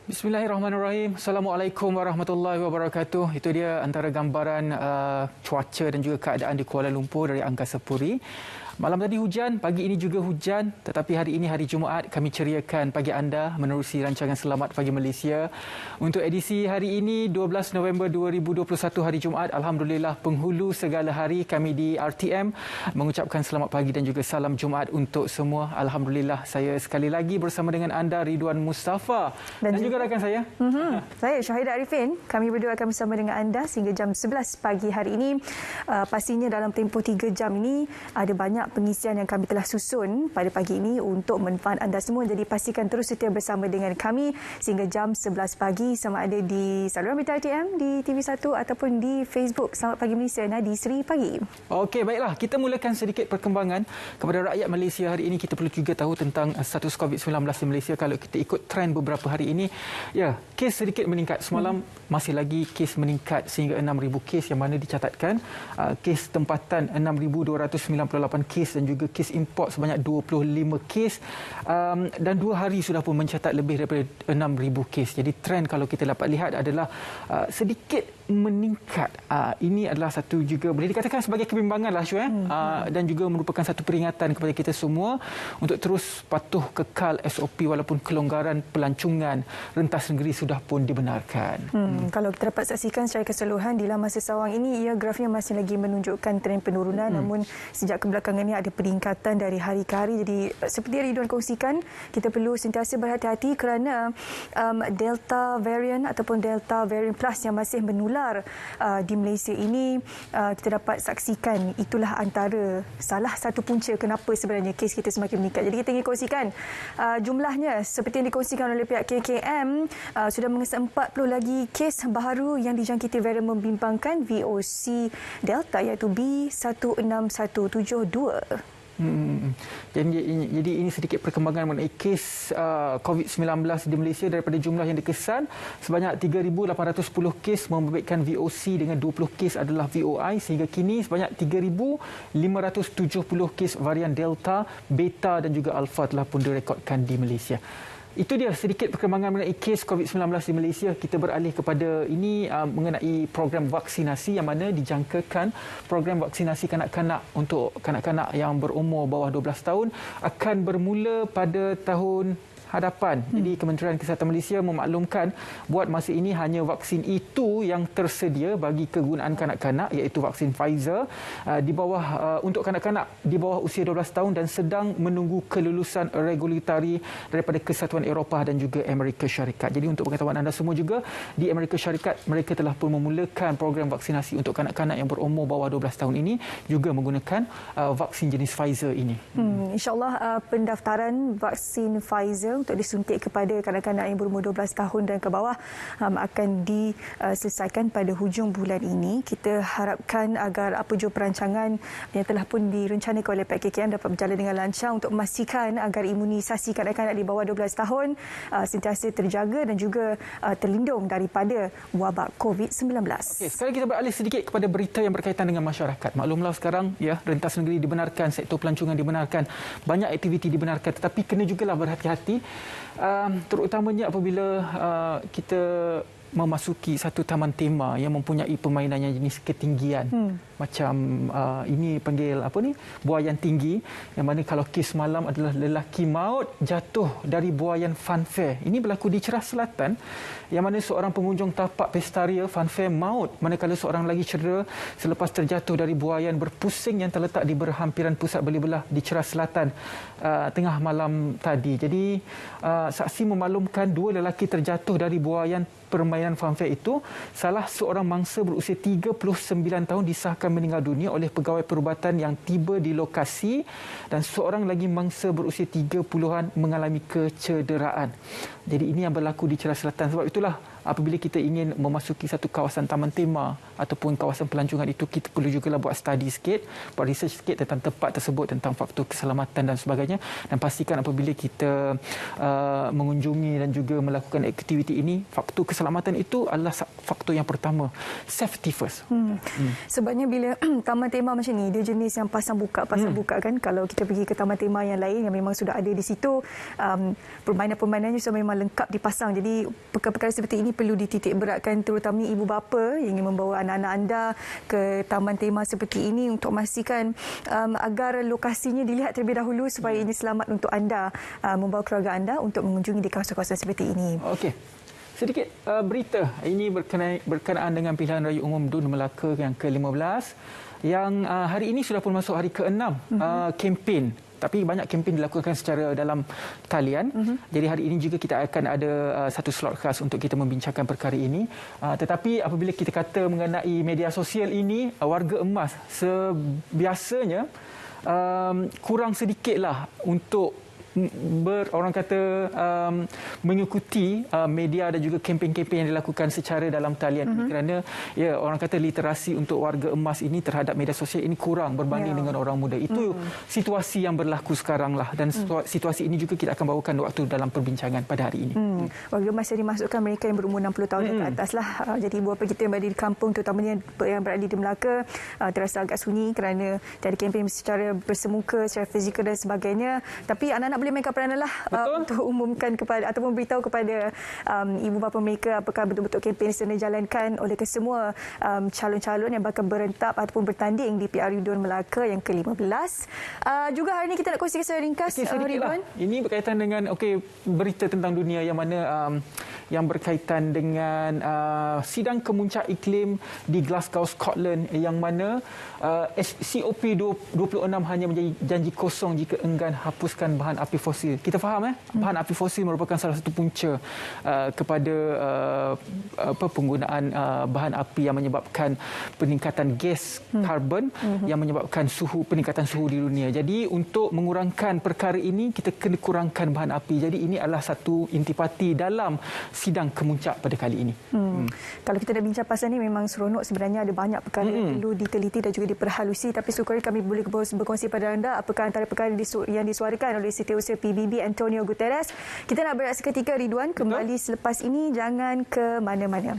Bismillahirrahmanirrahim. Assalamualaikum warahmatullahi wabarakatuh. Itu dia antara gambaran cuaca dan juga keadaan di Kuala Lumpur dari Angkasa Puri. Malam tadi hujan, pagi ini juga hujan, tetapi hari ini hari Jumaat kami ceriakan pagi anda menerusi rancangan Selamat Pagi Malaysia. Untuk edisi hari ini 12 November 2021 hari Jumaat, alhamdulillah penghulu segala hari kami di RTM mengucapkan selamat pagi dan juga salam Jumaat untuk semua. Alhamdulillah saya sekali lagi bersama dengan anda Ridwan Mustafa dan juga rakan saya. Saya Syahidah Arifin. Kami berdua akan bersama dengan anda sehingga jam 11 pagi hari ini. Pastinya dalam tempoh 3 jam ini ada banyak pengisian yang kami telah susun pada pagi ini untuk manfaat anda semua. Jadi pastikan terus setia bersama dengan kami sehingga jam 11 pagi, sama ada di saluran berita RTM, di TV1 ataupun di Facebook Selamat Pagi Malaysia Nadi Seri Pagi. Okey, baiklah. Kita mulakan sedikit perkembangan kepada rakyat Malaysia hari ini. Kita perlu juga tahu tentang status COVID-19 di Malaysia. Kalau kita ikut trend beberapa hari ini, ya, kes sedikit meningkat. Semalam masih lagi kes meningkat sehingga 6,000 kes yang mana dicatatkan. Kes tempatan 6,298 kes dan juga kes import sebanyak 25 kes, dan 2 hari sudah pun mencatat lebih daripada 6,000 kes. Jadi trend kalau kita dapat lihat adalah sedikit meningkat. Ini adalah satu juga boleh dikatakan sebagai kebimbangan lah, dan juga merupakan satu peringatan kepada kita semua untuk terus patuh kekal SOP walaupun kelonggaran pelancongan rentas negeri sudah pun dibenarkan. Kalau kita dapat saksikan secara keseluruhan di laman sesawang ini, grafnya masih lagi menunjukkan trend penurunan, namun sejak kebelakangan ini ada peningkatan dari hari ke hari. Jadi seperti Ridwan kongsikan, kita perlu sentiasa berhati-hati kerana Delta variant ataupun Delta variant plus yang masih menular di Malaysia ini, kita dapat saksikan itulah antara salah satu punca kenapa sebenarnya kes kita semakin meningkat. Jadi kita ingin kongsikan jumlahnya seperti yang dikongsikan oleh pihak KKM, sudah mengesah 40 lagi kes baharu yang dijangkiti varian membimbangkan VOC Delta iaitu B16172. Jadi ini sedikit perkembangan mengenai kes COVID-19 di Malaysia. Daripada jumlah yang dikesan, sebanyak 3,810 kes membabitkan VOC dengan 20 kes adalah VOI, sehingga kini sebanyak 3,570 kes varian Delta, Beta dan juga Alpha telah pun direkodkan di Malaysia. Itu dia sedikit perkembangan mengenai kes COVID-19 di Malaysia. Kita beralih kepada ini mengenai program vaksinasi yang mana dijangkakan program vaksinasi kanak-kanak untuk kanak-kanak yang berumur bawah 12 tahun akan bermula pada tahun hadapan. Jadi Kementerian Kesihatan Malaysia memaklumkan buat masa ini hanya vaksin itu yang tersedia bagi kegunaan kanak-kanak, iaitu vaksin Pfizer di bawah untuk kanak-kanak di bawah usia 12 tahun dan sedang menunggu kelulusan regulatory daripada Kesatuan Eropah dan juga Amerika Syarikat. Jadi untuk pengetahuan anda semua juga, di Amerika Syarikat mereka telah pun memulakan program vaksinasi untuk kanak-kanak yang berumur bawah 12 tahun ini juga menggunakan vaksin jenis Pfizer ini. InsyaAllah pendaftaran vaksin Pfizer untuk disuntik kepada kanak-kanak yang berumur 12 tahun dan ke bawah akan diselesaikan pada hujung bulan ini. Kita harapkan agar apa jua perancangan yang telah pun direncanakan oleh pihak KKM dapat berjalan dengan lancar untuk memastikan agar imunisasi kanak-kanak di bawah 12 tahun sentiasa terjaga dan juga terlindung daripada wabak COVID-19. Okey, sekarang kita beralih sedikit kepada berita yang berkaitan dengan masyarakat. Maklumlah sekarang, ya, rentas negeri dibenarkan, sektor pelancongan dibenarkan, banyak aktiviti dibenarkan, tetapi kena jugalah berhati-hati, terutamanya apabila kita memasuki satu taman tema yang mempunyai permainan yang jenis ketinggian. Macam ini panggil apa ni? Buaian tinggi, yang mana kalau kes malam adalah lelaki maut jatuh dari buaian funfair. Ini berlaku di Ceras Selatan, yang mana seorang pengunjung tapak pestaria funfair maut manakala seorang lagi cedera selepas terjatuh dari buaian berpusing yang terletak di berhampiran pusat beli-belah di Ceras Selatan tengah malam tadi. Jadi saksi memaklumkan 2 lelaki terjatuh dari buaian permainan funfair itu. Salah seorang mangsa berusia 39 tahun disahkan meninggal dunia oleh pegawai perubatan yang tiba di lokasi, dan seorang lagi mangsa berusia 30-an mengalami kecederaan. Jadi ini yang berlaku di Ceras Selatan. Sebab itulah apabila kita ingin memasuki satu kawasan taman tema ataupun kawasan pelancongan itu, kita perlu juga buat study sikit, buat research sikit tentang tempat tersebut, tentang faktor keselamatan dan sebagainya, dan pastikan apabila kita mengunjungi dan juga melakukan aktiviti ini, faktor keselamatan berkaitan itu adalah faktor yang pertama, safety first. Sebabnya bila taman tema macam ni, dia jenis yang pasang buka kan. Kalau kita pergi ke taman tema yang lain yang memang sudah ada di situ, permainan-permainannya sudah memang lengkap dipasang. Jadi perkara-perkara seperti ini perlu dititik beratkan, terutamanya ibu bapa yang ingin membawa anak-anak anda ke taman tema seperti ini untuk memastikan agar lokasinya dilihat terlebih dahulu supaya ini selamat untuk anda membawa keluarga anda untuk mengunjungi di kawasan-kawasan seperti ini. Okey. Sedikit berita ini berkenaan dengan pilihan raya umum DUN Melaka yang ke-15 yang hari ini sudah pun masuk hari ke-6 kempen. Tapi banyak kempen dilakukan secara dalam talian. Jadi hari ini juga kita akan ada satu slot khas untuk kita membincangkan perkara ini. Tetapi apabila kita kata mengenai media sosial ini, warga emas sebiasanya kurang sedikitlah untuk orang kata mengikuti media dan juga kempen-kempen yang dilakukan secara dalam talian ini, kerana ya orang kata literasi untuk warga emas ini terhadap media sosial ini kurang berbanding dengan orang muda. Itu situasi yang berlaku sekarang lah, dan situasi ini juga kita akan bawakan waktu dalam perbincangan pada hari ini. Warga emas yang dimasukkan mereka yang berumur 60 tahun ke atas lah. Jadi beberapa kita yang berada di kampung, terutamanya yang berada di Melaka, terasa agak sunyi kerana tiada kempen secara bersemuka, secara fizikal dan sebagainya. Tapi anak-anak boleh mainkan peranan lah untuk umumkan kepada ataupun beritahu kepada ibu bapa mereka apakah betul-betul kempen sedang dijalankan oleh kesemua calon-calon yang bakal berentap ataupun bertanding di PRU DUN Melaka yang ke-15. Juga hari ini kita nak kongsikan secara ringkas, Ridwan. Ini berkaitan dengan berita tentang dunia yang mana yang berkaitan dengan sidang kemuncak iklim di Glasgow, Scotland, yang mana COP26 hanya menjadi janji kosong jika enggan hapuskan bahan api fosil. Kita faham bahan api fosil merupakan salah satu punca kepada penggunaan bahan api yang menyebabkan peningkatan gas karbon yang menyebabkan peningkatan suhu di dunia. Jadi untuk mengurangkan perkara ini, kita kena kurangkan bahan api. Jadi ini adalah satu intipati dalam sidang kemuncak pada kali ini. Kalau kita dah bincang pasal ini, memang seronok. Sebenarnya ada banyak perkara yang perlu diteliti dan juga diperhalusi. Tapi syukur kami boleh berkongsi pada anda apakah antara perkara yang disuarakan oleh Setiausaha PBB Antonio Guterres. Kita nak berehat seketika, Ridwan. Kembali selepas ini, jangan ke mana-mana.